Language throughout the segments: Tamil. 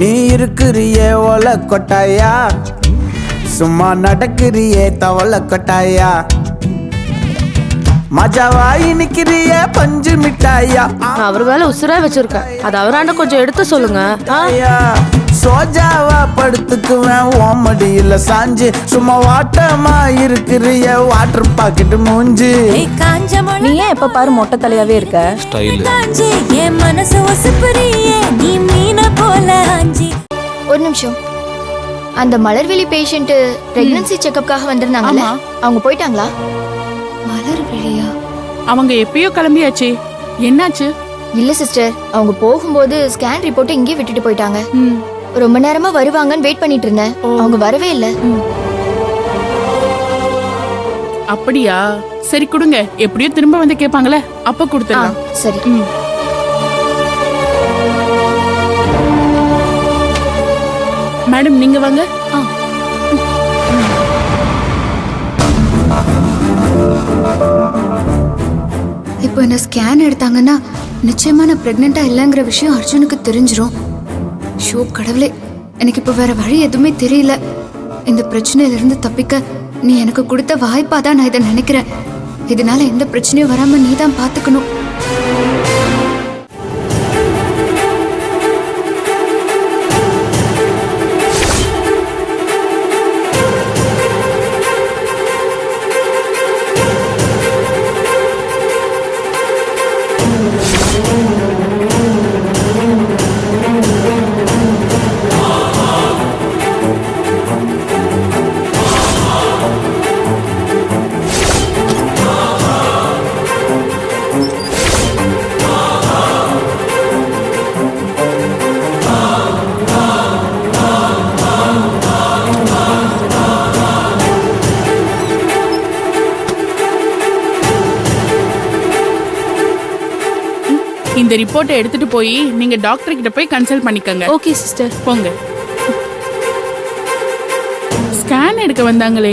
நீ இருக்கிறியே ஓல கொட்டாயா, சும்மா நடக்கிறியே தவள கொட்டாயா, மஜாவாயி நிக்கிறியே பஞ்சு மிட்டாயா. நான் அவர் வேலை உசுரா வச்சிருக்கேன், அது அவராண்ட கொஞ்சம் எடுத்து சொல்லுங்க. சோஜாவா படுத்துக்குவேன் ஓமடியில சாஞ்சு, சும்மா வாட்டமா இருக்கிறிய வாட்டர் பாக்கெட் மூஞ்சி. நீ ஏன் எப்ப பாரு மொட்டை தலையாவே இருக்க? ஒரு நிமிஷம், அந்த மலர்விழி பேஷண்ட் பிரெக்னன்சி செக்கப்காக வந்திருந்தாங்கல்ல, அவங்க போயிட்டாங்களா? மலர்விழியா? அவங்க எப்பயோ கிளம்பியாச்சு. என்னாச்சு? இல்ல சிஸ்டர், அவங்க போகும்போது ஸ்கேன் ரிப்போர்ட் இங்கே விட்டுட்டு போயிட்டாங்க. ரொம்ப நேரமா வருவாங்கன்னு வெயிட் பண்ணிட்டு இருந்தேன், அவங்க வரவே இல்ல. அப்படியா? சரி கொடுங்க, எப்படியோ திரும்ப வந்து கேட்பாங்களே, அப்ப கொடுத்துடலாம். சரி. மேடம் நீங்க வாங்க. இப்போ என்ன ஸ்கேன் எடுத்தாங்கன்னா நிச்சயமா நான் பிரெக்னெண்டா இல்லைங்கிற விஷயம் அர்ஜுனுக்கு தெரிஞ்சிரும். ஷோ கடவுளே, எனக்கு இப்போ வேற வழி எதுவுமே தெரியல. இந்த பிரச்சனையில இருந்து தப்பிக்க நீ எனக்கு கொடுத்த வாய்ப்பா தான் நான் இதை நினைக்கிறேன். இதனால எந்த பிரச்சனையும் வராம நீ தான் பாத்துக்கணும். இந்த ரிப்போர்ட்டை எடுத்துட்டு போய் நீங்க டாக்டர் கிட்ட போய் கன்சல்ட் பண்ணிக்கங்க. Okay sister. போங்க. ஸ்கேன் எடுக்க வந்தாங்களே,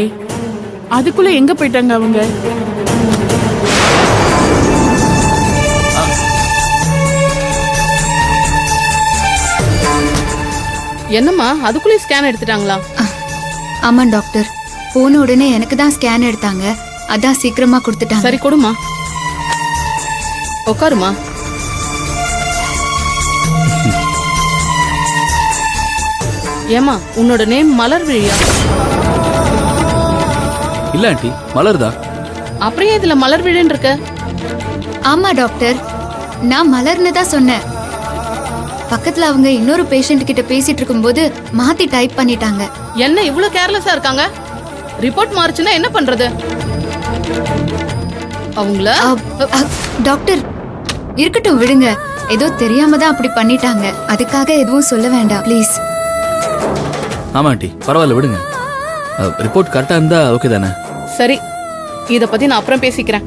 அதுக்குள்ள எங்க போயிட்டாங்க அவங்க? என்னம்மா, அதுக்குள்ளே ஸ்கேன் எடுத்துட்டாங்களா? ஆமா டாக்டர், போன உடனே எனக்கு தான் ஸ்கேன் எடுத்தாங்க, அதான் சீக்கிரமா கொடுத்துட்டாங்க. சரி கொடுமா, உட்காருமா. ஏமா, உன்னோட நேம் மலர்விழியா? இல்ல ஆண்டி, மலர்தான். அப்புறம் ஏன் இதுல மலர்விழின்னு இருக்க? ஆமா டாக்டர், நான் மலர்னு தான் சொன்னேன். பக்கத்துல அவங்க இன்னொரு பேஷண்ட் கிட்ட பேசிட்டு இருக்கும்போது மாத்தி டைப் பண்ணிட்டாங்க. என்ன இவ்வளவு கேர்லெஸ்ஸா இருக்காங்க? ரிப்போர்ட் மாறுச்சுன்னா என்ன பண்றது? அவங்கள டாக்டர் இருக்கட்டும் விடுங்க, ஏதோ தெரியாம தான் அப்படி பண்ணிட்டாங்க, அதுக்காக எதுவும் சொல்ல வேண்டாம் ப்ளீஸ். ஆமா ஆண்டி, பரவாயில்ல விடுங்க. ரிப்போர்ட் கரெக்டா இருந்தா ஓகே தானே? சரி, இத பத்தி நான் அப்புறம் பேசிக்கிறேன்.